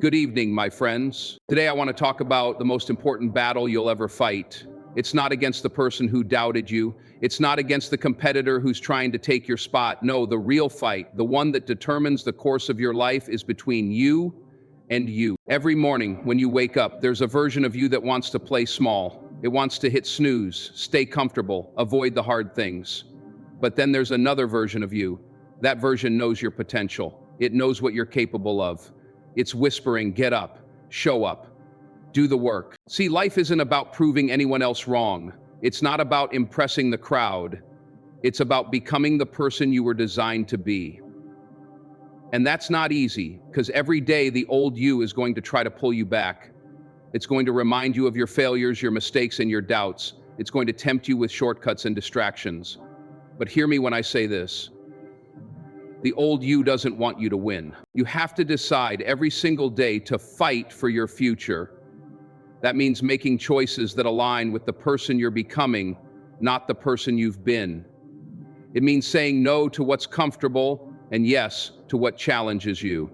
Good evening, my friends. Today I want to talk about the most important battle you'll ever fight. It's not against the person who doubted you. It's not against the competitor who's trying to take your spot. No, the real fight, the one that determines the course of your life, is between you and you. Every morning when you wake up, there's a version of you that wants to play small. It wants to hit snooze, stay comfortable, avoid the hard things. But then there's another version of you. That version knows your potential. It knows what you're capable of. It's whispering, get up, show up, do the work. See, life isn't about proving anyone else wrong. It's not about impressing the crowd. It's about becoming the person you were designed to be. And that's not easy, because every day the old you is going to try to pull you back. It's going to remind you of your failures, your mistakes, and your doubts. It's going to tempt you with shortcuts and distractions. But hear me when I say this. The old you doesn't want you to win. You have to decide every single day to fight for your future. That means making choices that align with the person you're becoming, not the person you've been. It means saying no to what's comfortable and yes to what challenges you.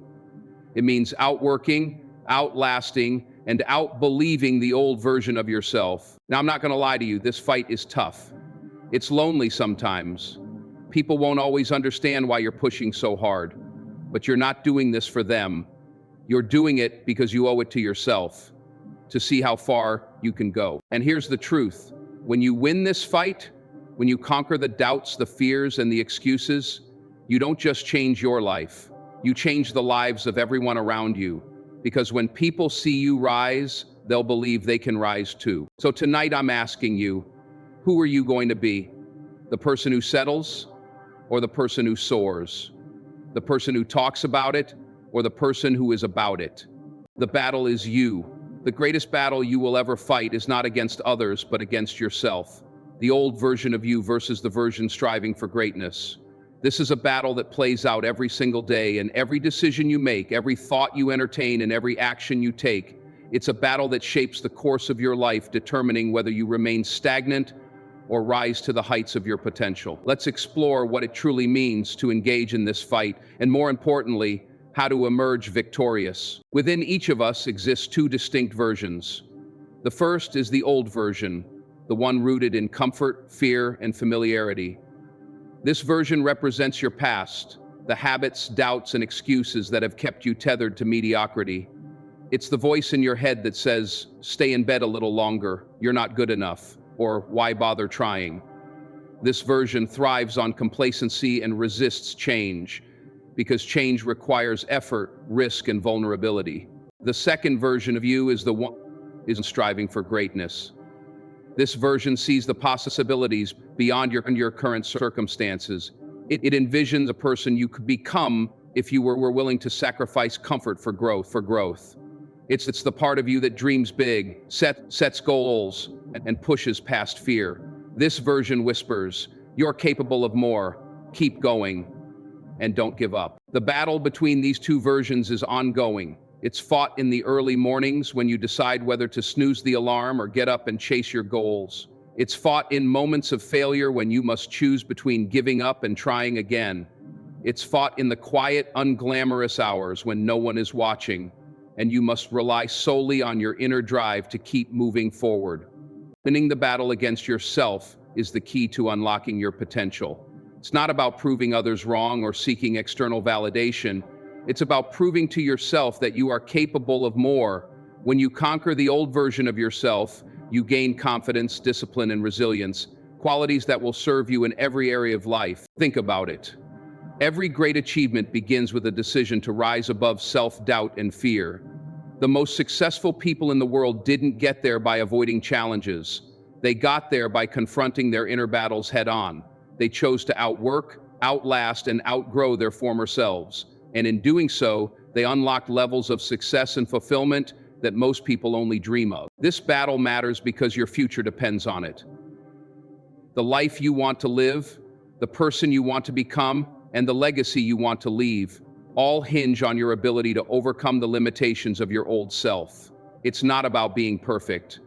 It means outworking, outlasting, and outbelieving the old version of yourself. Now, I'm not going to lie to you, this fight is tough. It's lonely sometimes. People won't always understand why you're pushing so hard, but you're not doing this for them. You're doing it because you owe it to yourself, to see how far you can go. And here's the truth. When you win this fight, when you conquer the doubts, the fears, and the excuses, you don't just change your life. You change the lives of everyone around you. Because when people see you rise, they'll believe they can rise too. So tonight I'm asking you, who are you going to be? The person who settles? Or the person who soars? The person who talks about it, or the person who is about it? The battle is you. The greatest battle you will ever fight is not against others, but against yourself. The old version of you versus the version striving for greatness. This is a battle that plays out every single day, and every decision you make, every thought you entertain, and every action you take. It's a battle that shapes the course of your life, determining whether you remain stagnant or rise to the heights of your potential. Let's explore what it truly means to engage in this fight, and more importantly, how to emerge victorious. Within each of us exists two distinct versions. The first is the old version, the one rooted in comfort, fear, and familiarity. This version represents your past, the habits, doubts, and excuses that have kept you tethered to mediocrity. It's the voice in your head that says, stay in bed a little longer, you're not good enough, or why bother trying? This version thrives on complacency and resists change, because change requires effort, risk, and vulnerability. The second version of you is the one striving for greatness. This version sees the possibilities beyond your current circumstances. It envisions a person you could become if you were willing to sacrifice comfort for growth. It's the part of you that dreams big, sets goals, and pushes past fear. This version whispers, you're capable of more, keep going, and don't give up. The battle between these two versions is ongoing. It's fought in the early mornings when you decide whether to snooze the alarm or get up and chase your goals. It's fought in moments of failure when you must choose between giving up and trying again. It's fought in the quiet, unglamorous hours when no one is watching, and you must rely solely on your inner drive to keep moving forward. Winning the battle against yourself is the key to unlocking your potential. It's not about proving others wrong or seeking external validation. It's about proving to yourself that you are capable of more. When you conquer the old version of yourself, you gain confidence, discipline, and resilience, qualities that will serve you in every area of life. Think about it. Every great achievement begins with a decision to rise above self-doubt and fear. The most successful people in the world didn't get there by avoiding challenges. They got there by confronting their inner battles head-on. They chose to outwork, outlast, and outgrow their former selves. And in doing so, they unlocked levels of success and fulfillment that most people only dream of. This battle matters because your future depends on it. The life you want to live, the person you want to become, and the legacy you want to leave all hinge on your ability to overcome the limitations of your old self. It's not about being perfect.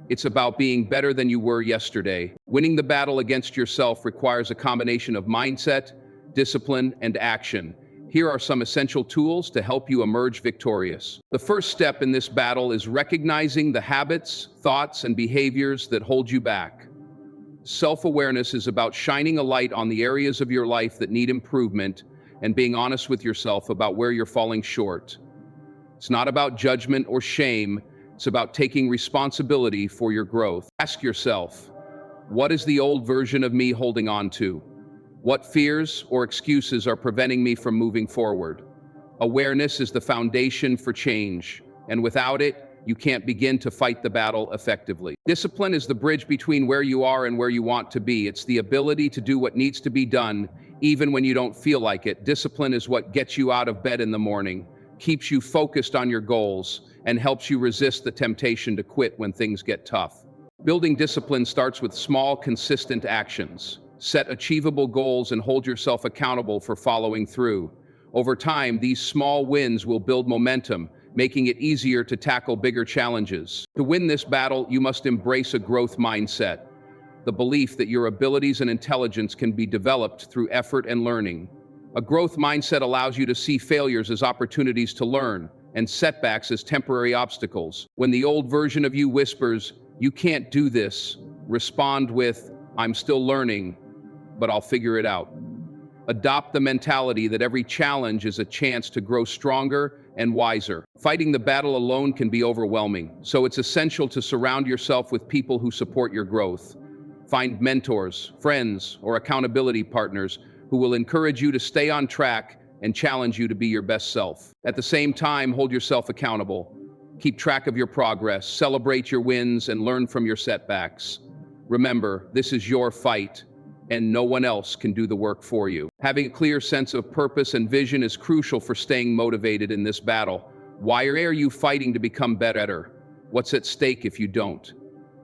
It's about being better than you were yesterday. Winning the battle against yourself requires a combination of mindset, discipline, and action. Here are some essential tools to help you emerge victorious. The first step in this battle is recognizing the habits, thoughts, and behaviors that hold you back. Self-awareness is about shining a light on the areas of your life that need improvement and being honest with yourself about where you're falling short. It's not about judgment or shame. It's about taking responsibility for your growth. Ask yourself, what is the old version of me holding on to? What fears or excuses are preventing me from moving forward? Awareness is the foundation for change, and without it, you can't begin to fight the battle effectively. Discipline is the bridge between where you are and where you want to be. It's the ability to do what needs to be done, even when you don't feel like it. Discipline is what gets you out of bed in the morning, keeps you focused on your goals, and helps you resist the temptation to quit when things get tough. Building discipline starts with small, consistent actions. Set achievable goals and hold yourself accountable for following through. Over time, these small wins will build momentum, making it easier to tackle bigger challenges. To win this battle, you must embrace a growth mindset, the belief that your abilities and intelligence can be developed through effort and learning. A growth mindset allows you to see failures as opportunities to learn and setbacks as temporary obstacles. When the old version of you whispers, "You can't do this," respond with, "I'm still learning, but I'll figure it out." Adopt the mentality that every challenge is a chance to grow stronger and wiser. Fighting the battle alone can be overwhelming, so it's essential to surround yourself with people who support your growth. Find mentors, friends, or accountability partners who will encourage you to stay on track and challenge you to be your best self. At the same time, hold yourself accountable. Keep track of your progress, celebrate your wins, and learn from your setbacks. Remember, this is your fight, and no one else can do the work for you. Having a clear sense of purpose and vision is crucial for staying motivated in this battle. Why are you fighting to become better? What's at stake if you don't?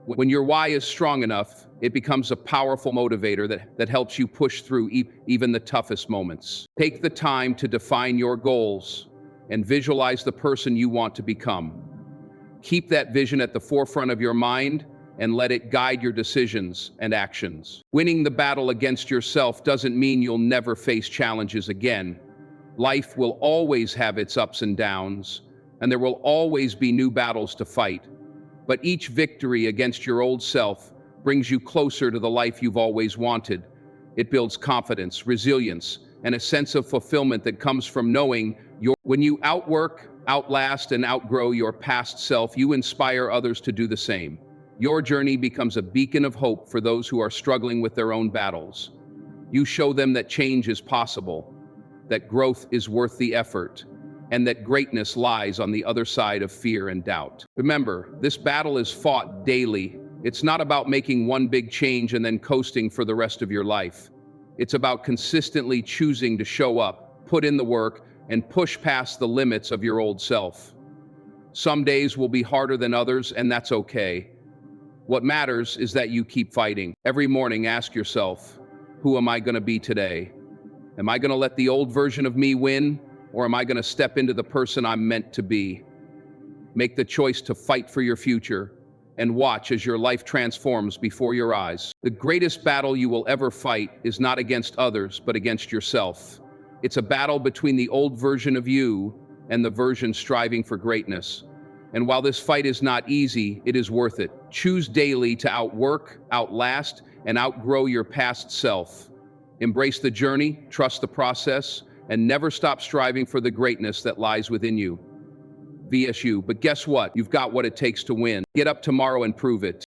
When your why is strong enough, it becomes a powerful motivator that helps you push through even the toughest moments. Take the time to define your goals and visualize the person you want to become. Keep that vision at the forefront of your mind and let it guide your decisions and actions. Winning the battle against yourself doesn't mean you'll never face challenges again. Life will always have its ups and downs, and there will always be new battles to fight. But each victory against your old self brings you closer to the life you've always wanted. It builds confidence, resilience, and a sense of fulfillment that comes from knowing when you outwork, outlast, and outgrow your past self, you inspire others to do the same. Your journey becomes a beacon of hope for those who are struggling with their own battles. You show them that change is possible, that growth is worth the effort, and that greatness lies on the other side of fear and doubt. Remember, this battle is fought daily. It's not about making one big change and then coasting for the rest of your life. It's about consistently choosing to show up, put in the work, and push past the limits of your old self. Some days will be harder than others, and that's okay. What matters is that you keep fighting. Every morning, ask yourself, who am I going to be today? Am I going to let the old version of me win, or am I going to step into the person I'm meant to be? Make the choice to fight for your future and watch as your life transforms before your eyes. The greatest battle you will ever fight is not against others, but against yourself. It's a battle between the old version of you and the version striving for greatness. And while this fight is not easy, it is worth it. Choose daily to outwork, outlast, and outgrow your past self. Embrace the journey, trust the process, and never stop striving for the greatness that lies within you. VSU, but guess what? You've got what it takes to win. Get up tomorrow and prove it.